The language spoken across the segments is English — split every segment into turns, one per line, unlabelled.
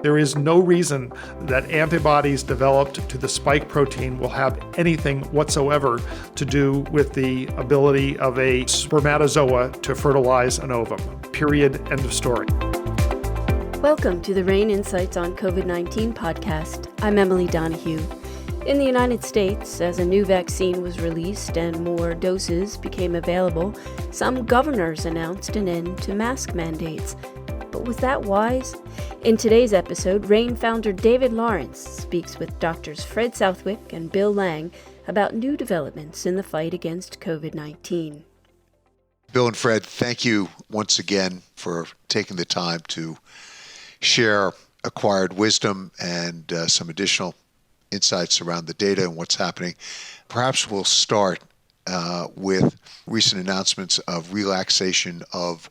There is no reason that antibodies developed to the spike protein will have anything whatsoever to do with the ability of a spermatozoa to fertilize an ovum. Period. End of story.
Welcome to the RANE Insights on COVID-19 podcast. I'm Emily Donahue. In the United States, as a new vaccine was released and more doses became available, some governors announced an end to mask mandates. But was that wise? In today's episode, RANE founder David Lawrence speaks with doctors Fred Southwick and Bill Lang about new developments in the fight against COVID-19.
Bill and Fred, thank you once again for taking the time to share acquired wisdom and some additional insights around the data and what's happening. Perhaps we'll start with recent announcements of relaxation of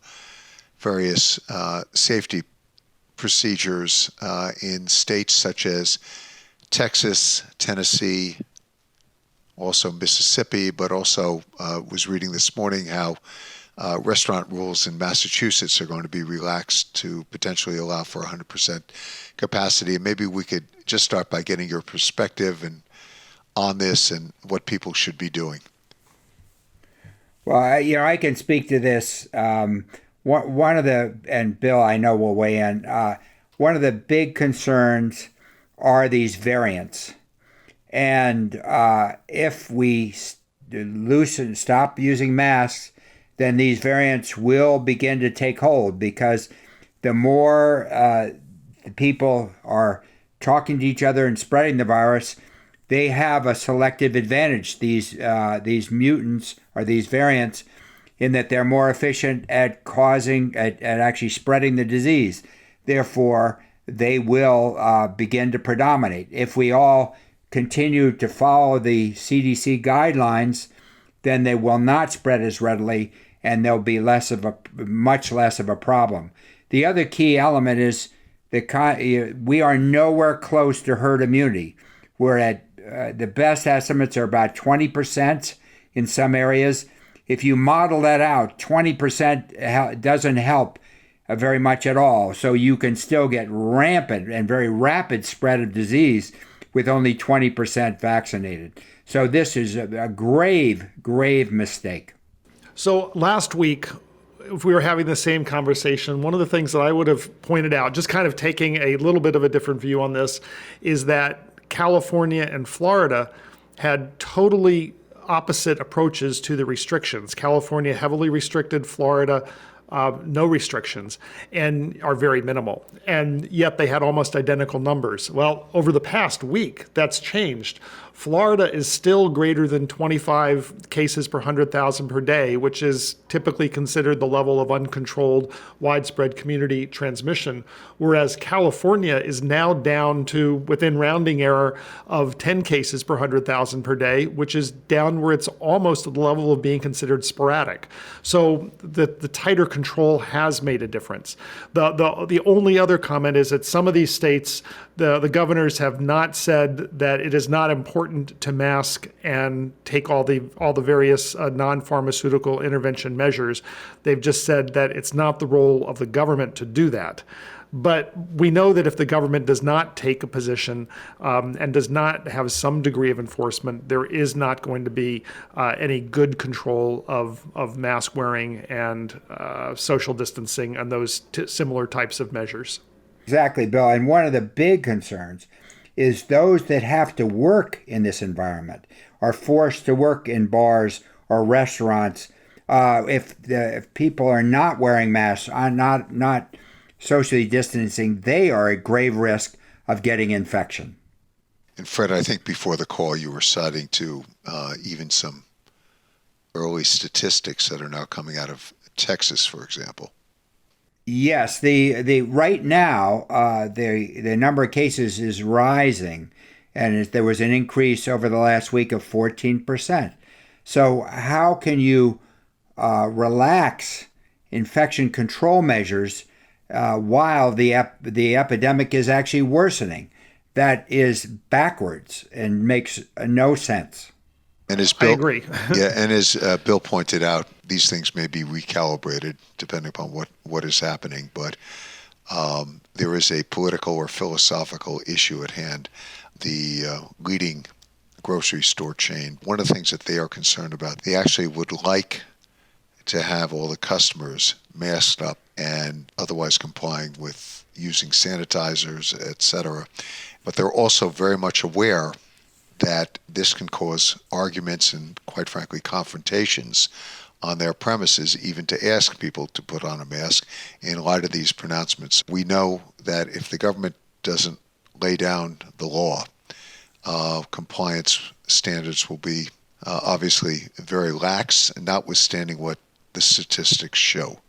various safety procedures in states such as Texas, Tennessee, also Mississippi, but also was reading this morning how restaurant rules in Massachusetts are going to be relaxed to potentially allow for 100% capacity. And maybe we could just start by getting your perspective and on this and what people should be doing.
Well, I can speak to this. One of the, and Bill, I know will weigh in, one of the big concerns are these variants. And if we stop using masks, then these variants will begin to take hold, because the more the people are talking to each other and spreading the virus, they have a selective advantage, these mutants or these variants, in that they're more efficient at actually spreading the disease. Therefore, they will begin to predominate. If we all continue to follow the CDC guidelines, then they will not spread as readily, and there'll be much less of a problem. The other key element is we are nowhere close to herd immunity. We're at the best estimates are about 20% in some areas. If you model that out, 20% doesn't help very much at all. So you can still get rampant and very rapid spread of disease with only 20% vaccinated. So this is a grave, grave mistake.
So last week, if we were having the same conversation, one of the things that I would have pointed out, just kind of taking a little bit of a different view on this, is that California and Florida had totally opposite approaches to the restrictions. California heavily restricted, Florida no restrictions, and are very minimal. And yet they had almost identical numbers. Well, over the past week, that's changed. Florida is still greater than 25 cases per 100,000 per day, which is typically considered the level of uncontrolled widespread community transmission, whereas California is now down to within rounding error of 10 cases per 100,000 per day, which is down where it's almost at the level of being considered sporadic. So the tighter control has made a difference. The only other comment is that some of these states, the governors have not said that it is not important to mask and take all the various non-pharmaceutical intervention measures. They've just said that it's not the role of the government to do that. But we know that if the government does not take a position and does not have some degree of enforcement, there is not going to be any good control of mask wearing and social distancing and those similar types of measures.
Exactly, Bill. And one of the big concerns is those that have to work in this environment, are forced to work in bars or restaurants. If people are not wearing masks, are not socially distancing, they are at grave risk of getting infection.
And Fred, I think before the call you were citing to even some early statistics that are now coming out of Texas, for example.
Yes, the right now the number of cases is rising, and there was an increase over the last week of 14%. So how can you relax infection control measures while the epidemic is actually worsening? That is backwards and makes no sense.
And as Bill,
I agree.
Yeah, and as Bill pointed out, these things may be recalibrated depending upon what is happening. But there is a political or philosophical issue at hand. The leading grocery store chain, one of the things that they are concerned about, they actually would like to have all the customers masked up and otherwise complying with using sanitizers, etc. But they're also very much aware that this can cause arguments and, quite frankly, confrontations on their premises, even to ask people to put on a mask in light of these pronouncements. We know that if the government doesn't lay down the law, compliance standards will be obviously very lax, notwithstanding what the statistics show.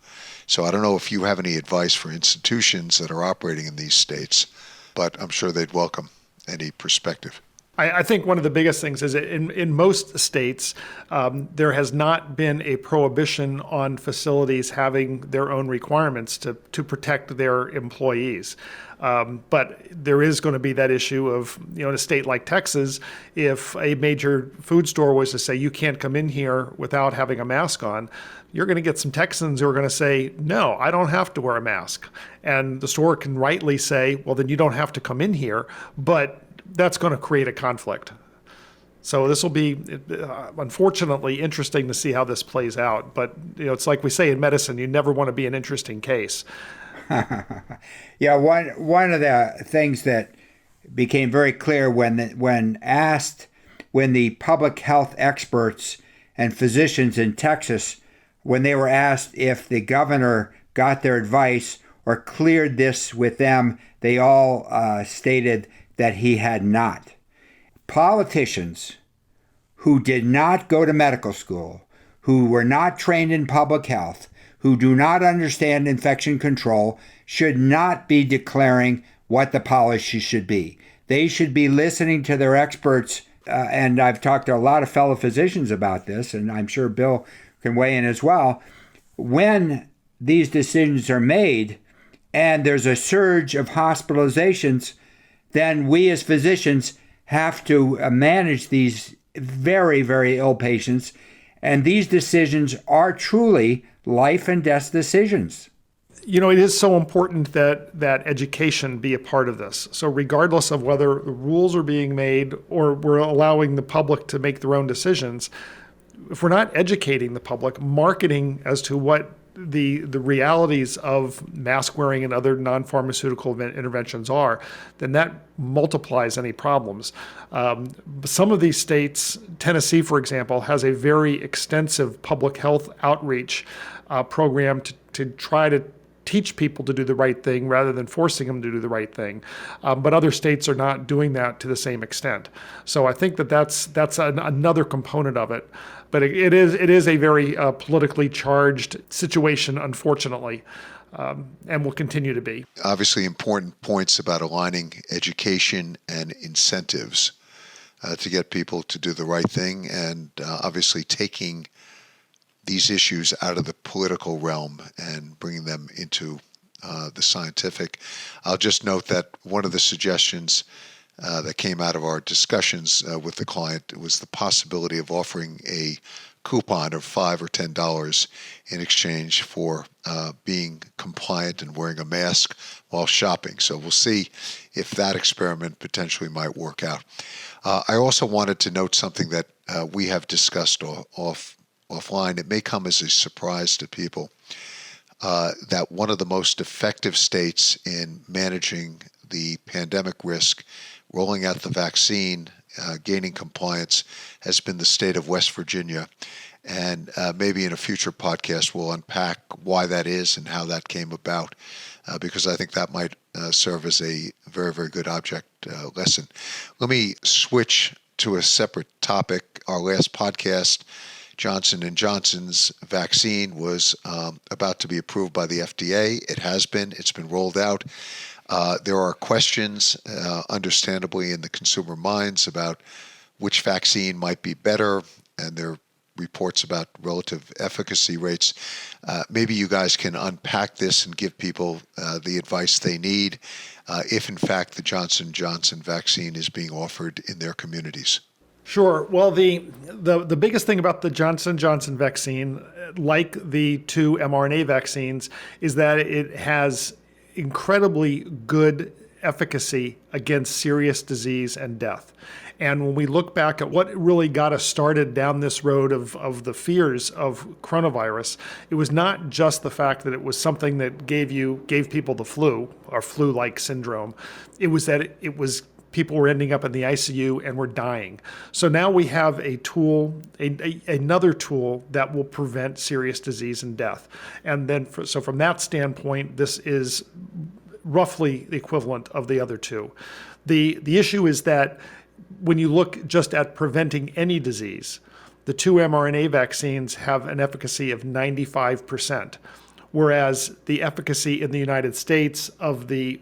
So I don't know if you have any advice for institutions that are operating in these states, but I'm sure they'd welcome any perspective.
I think one of the biggest things is in most states, there has not been a prohibition on facilities having their own requirements to protect their employees. But there is going to be that issue of, in a state like Texas, if a major food store was to say, you can't come in here without having a mask on, you're going to get some Texans who are going to say, no, I don't have to wear a mask. And the store can rightly say, well, then you don't have to come in here. But that's going to create a conflict. So this will be, unfortunately, interesting to see how this plays out. But it's like we say in medicine, you never want to be an interesting case.
Yeah, one of the things that became very clear when the public health experts and physicians in Texas, when they were asked if the governor got their advice or cleared this with them, they all stated that he had not. Politicians who did not go to medical school, who were not trained in public health, who do not understand infection control, should not be declaring what the policy should be. They should be listening to their experts, and I've talked to a lot of fellow physicians about this, and I'm sure Bill can weigh in as well. When these decisions are made and there's a surge of hospitalizations, then we as physicians have to manage these very, very ill patients. And these decisions are truly life and death decisions.
It is so important that education be a part of this. So regardless of whether the rules are being made or we're allowing the public to make their own decisions, if we're not educating the public, marketing as to what the realities of mask wearing and other non-pharmaceutical interventions are, then that multiplies any problems. Some of these states, Tennessee, for example, has a very extensive public health outreach program to try to teach people to do the right thing rather than forcing them to do the right thing. But other states are not doing that to the same extent. So I think that's another component of it. But it is a very politically charged situation, unfortunately, and will continue to be.
Obviously, important points about aligning education and incentives to get people to do the right thing, and obviously taking these issues out of the political realm and bringing them into the scientific. I'll just note that one of the suggestions that came out of our discussions with the client was the possibility of offering a coupon of $5 or $10 in exchange for being compliant and wearing a mask while shopping. So we'll see if that experiment potentially might work out. I also wanted to note something that we have discussed offline. It may come as a surprise to people that one of the most effective states in managing the pandemic risk, rolling out the vaccine, gaining compliance, has been the state of West Virginia. And maybe in a future podcast, we'll unpack why that is and how that came about, because I think that might serve as a very, very good object lesson. Let me switch to a separate topic. Our last podcast, Johnson & Johnson's vaccine was about to be approved by the FDA. It has been. It's been rolled out. There are questions, understandably, in the consumer minds about which vaccine might be better, and there are reports about relative efficacy rates. Maybe you guys can unpack this and give people the advice they need if, in fact, the Johnson & Johnson vaccine is being offered in their communities.
Sure. Well, the biggest thing about the Johnson & Johnson vaccine, like the two mRNA vaccines, is that it has incredibly good efficacy against serious disease and death. And when we look back at what really got us started down this road of the fears of coronavirus, it was not just the fact that it was something that gave people the flu or flu-like syndrome. It was that it was people were ending up in the ICU and were dying. So now we have a tool, another tool that will prevent serious disease and death. And then, so from that standpoint, this is roughly the equivalent of the other two. The issue is that when you look just at preventing any disease, the two mRNA vaccines have an efficacy of 95%, whereas the efficacy in the United States of the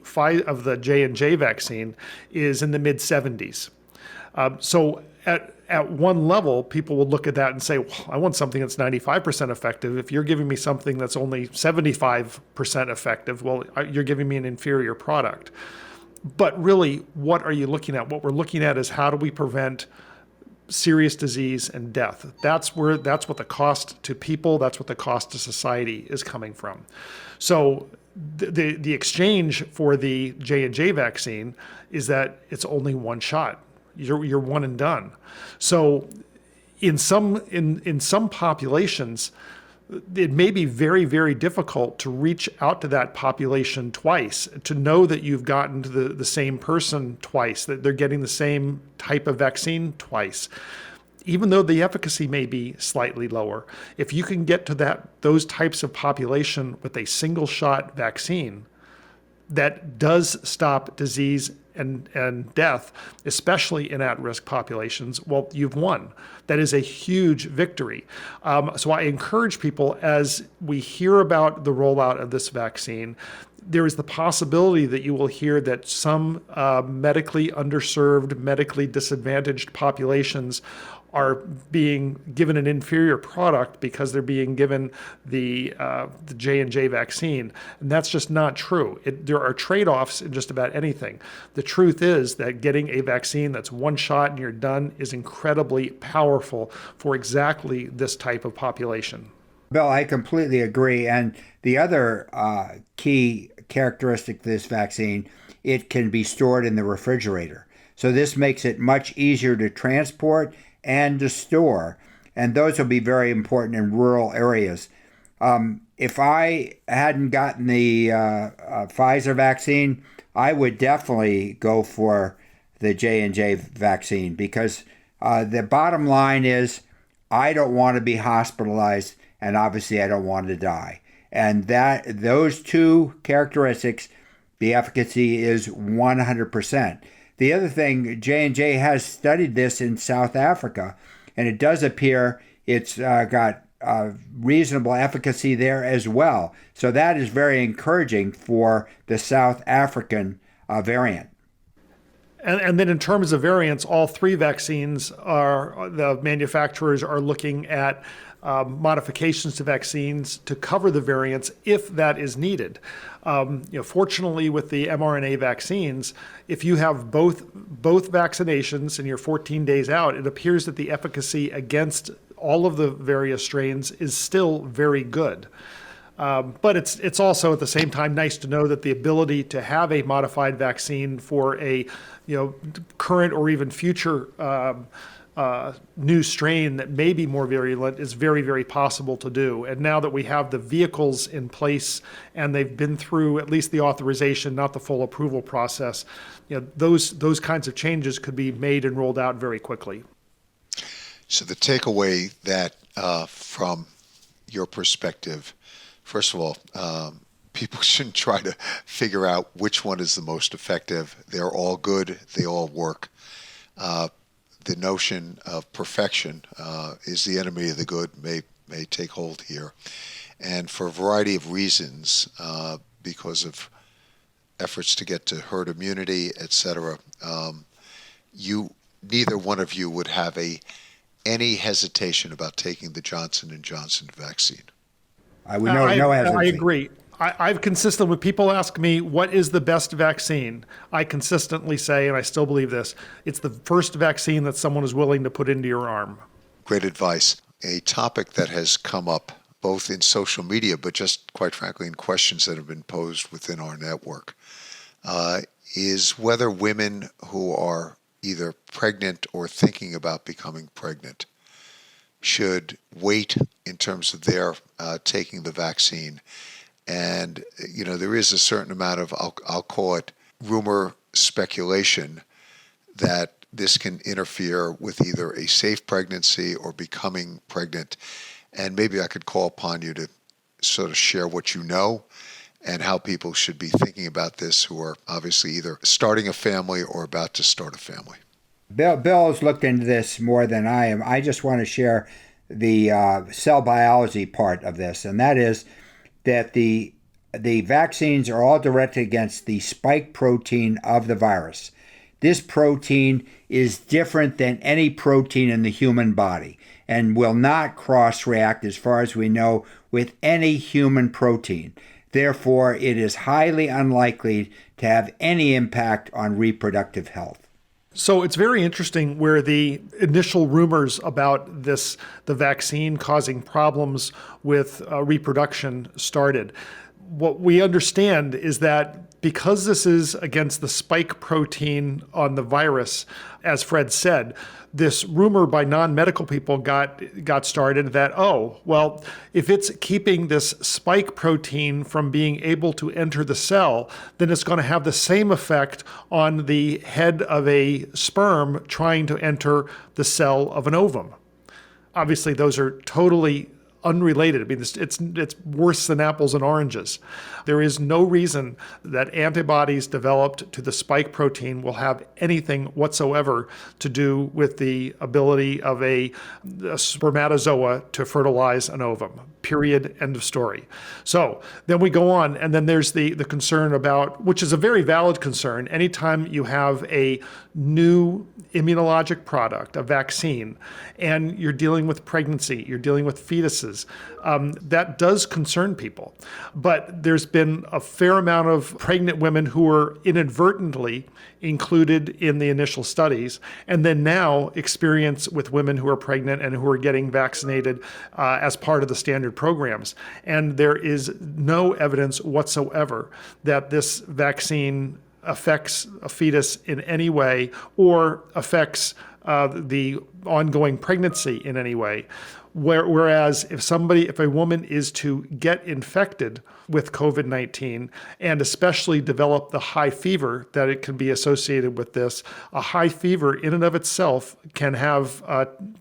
J&J vaccine is in the mid-70s. So at one level, people will look at that and say, well, I want something that's 95% effective. If you're giving me something that's only 75% effective, well, you're giving me an inferior product. But really, what are you looking at? What we're looking at is how do we prevent serious disease and death. That's what the cost to people, that's what the cost to society is coming from. So the exchange for the J&J vaccine is that it's only one shot. You're one and done. So in some populations, it may be very, very difficult to reach out to that population twice, to know that you've gotten to the same person twice, that they're getting the same type of vaccine twice. Even though the efficacy may be slightly lower, if you can get to those types of population with a single shot vaccine that does stop disease and death, especially in at-risk populations, well, you've won. That is a huge victory. So I encourage people, as we hear about the rollout of this vaccine, there is the possibility that you will hear that some medically underserved, medically disadvantaged populations are being given an inferior product because they're being given the J&J vaccine. And that's just not true. There are trade-offs in just about anything. The truth is that getting a vaccine that's one shot and you're done is incredibly powerful for exactly this type of population.
Bill, I completely agree. And the other key characteristic of this vaccine, it can be stored in the refrigerator. So this makes it much easier to transport and to store. And those will be very important in rural areas. If I hadn't gotten the Pfizer vaccine, I would definitely go for the J&J vaccine because the bottom line is I don't want to be hospitalized and obviously I don't want to die. And those two characteristics, the efficacy is 100%. The other thing, J&J has studied this in South Africa, and it does appear it's got reasonable efficacy there as well. So that is very encouraging for the South African variant.
And then in terms of variants, all three vaccines the manufacturers are looking at modifications to vaccines to cover the variants if that is needed. Fortunately, with the mRNA vaccines, if you have both vaccinations and you're 14 days out, it appears that the efficacy against all of the various strains is still very good. But it's also at the same time nice to know that the ability to have a modified vaccine for a current or even future new strain that may be more virulent is very, very possible to do. And now that we have the vehicles in place and they've been through at least the authorization, not the full approval process, those kinds of changes could be made and rolled out very quickly.
So the takeaway that from your perspective, first of all, people shouldn't try to figure out which one is the most effective. They're all good. They all work. The notion of perfection is the enemy of the good may take hold here. And for a variety of reasons, because of efforts to get to herd immunity, et cetera, neither one of you would have any hesitation about taking the Johnson & Johnson vaccine.
I would no hesitation.
I agree. I've consistent with people ask me, what is the best vaccine? I consistently say, and I still believe this, it's the first vaccine that someone is willing to put into your arm.
Great advice. A topic that has come up both in social media, but just quite frankly in questions that have been posed within our network, is whether women who are either pregnant or thinking about becoming pregnant should wait in terms of their taking the vaccine. And, there is a certain amount of, I'll call it rumor speculation, that this can interfere with either a safe pregnancy or becoming pregnant. And maybe I could call upon you to sort of share what you know and how people should be thinking about this who are obviously either starting a family or about to start a family.
Bill's looked into this more than I am. I just want to share the cell biology part of this, and that is that the vaccines are all directed against the spike protein of the virus. This protein is different than any protein in the human body and will not cross-react, as far as we know, with any human protein. Therefore, it is highly unlikely to have any impact on reproductive health.
So it's very interesting where the initial rumors about the vaccine causing problems with reproduction started. What we understand is that because this is against the spike protein on the virus, as Fred said, this rumor by non-medical people got started that, if it's keeping this spike protein from being able to enter the cell, then it's going to have the same effect on the head of a sperm trying to enter the cell of an ovum. Obviously, those are totally unrelated. I mean, it's worse than apples and oranges. There is no reason that antibodies developed to the spike protein will have anything whatsoever to do with the ability of a spermatozoa to fertilize an ovum. Period. End of story. So then we go on, and then there's the concern about, which is a very valid concern, anytime you have a new immunologic product, a vaccine, and you're dealing with pregnancy, you're dealing with fetuses, that does concern people. But there's been a fair amount of pregnant women who were inadvertently included in the initial studies, and then now experience with women who are pregnant and who are getting vaccinated as part of the standard programs. And there is no evidence whatsoever that this vaccine affects a fetus in any way or affects the ongoing pregnancy in any way. Whereas if a woman is to get infected with COVID-19 and especially develop the high fever that it can be associated with this, a high fever in and of itself can have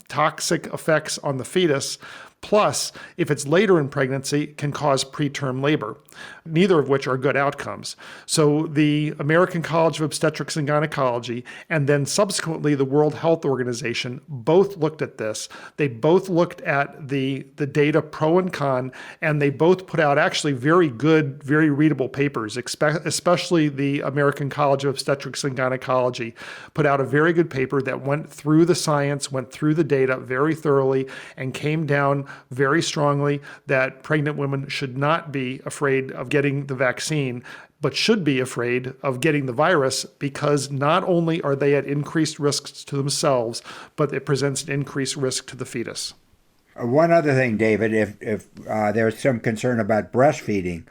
toxic effects on the fetus. Plus, if it's later in pregnancy, can cause preterm labor, neither of which are good outcomes. So the American College of Obstetrics and Gynecology, and then subsequently the World Health Organization, both looked at this. They both looked at the data pro and con, and they both put out actually very good, very readable papers, especially the American College of Obstetrics and Gynecology put out a very good paper that went through the science, went through the data very thoroughly, and came down very strongly that pregnant women should not be afraid of getting the vaccine, but should be afraid of getting the virus because not only are they at increased risks to themselves, but it presents an increased risk to the fetus.
One other thing, David, if there's some concern about breastfeeding,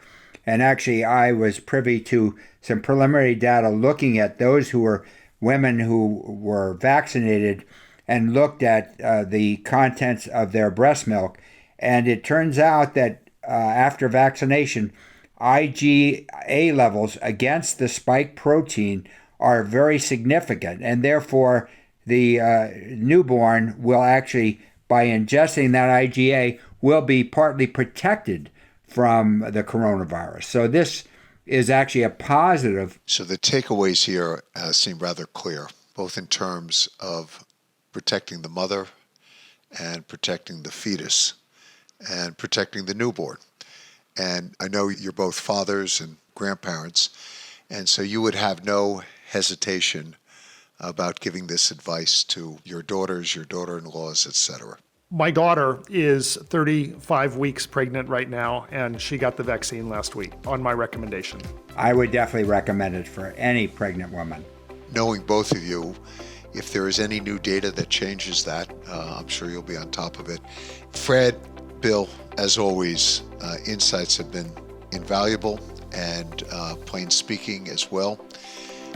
and actually I was privy to some preliminary data looking at those who were women who were vaccinated and looked at the contents of their breast milk. And it turns out that after vaccination, IgA levels against the spike protein are very significant. And therefore, the newborn will actually, by ingesting that IgA, will be partly protected from the coronavirus. So this is actually a positive.
So the takeaways here seem rather clear, both in terms of protecting the mother and protecting the fetus and protecting the newborn. And I know you're both fathers and grandparents, and so you would have no hesitation about giving this advice to your daughters, your daughter-in-laws, etc.
My daughter is 35 weeks pregnant right now, and she got the vaccine last week on my recommendation.
I would definitely recommend it for any pregnant woman.
Knowing both of you, if there is any new data that changes that, I'm sure you'll be on top of it. Fred, Bill, as always, insights have been invaluable and plain speaking as well.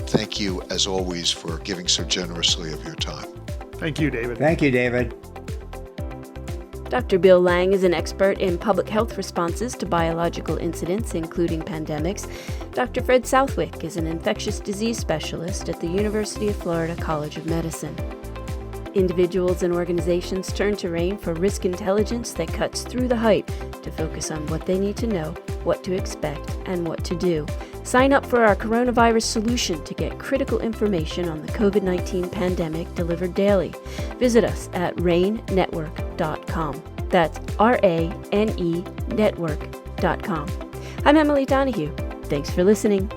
Thank you, as always, for giving so generously of your time.
Thank you, David.
Thank you, David.
Dr. Bill Lang is an expert in public health responses to biological incidents, including pandemics. Dr. Fred Southwick is an infectious disease specialist at the University of Florida College of Medicine. Individuals and organizations turn to RANE for risk intelligence that cuts through the hype to focus on what they need to know, what to expect, and what to do. Sign up for our coronavirus solution to get critical information on the COVID-19 pandemic delivered daily. Visit us at ranenetwork.com. That's RANE network.com. I'm Emily Donahue. Thanks for listening.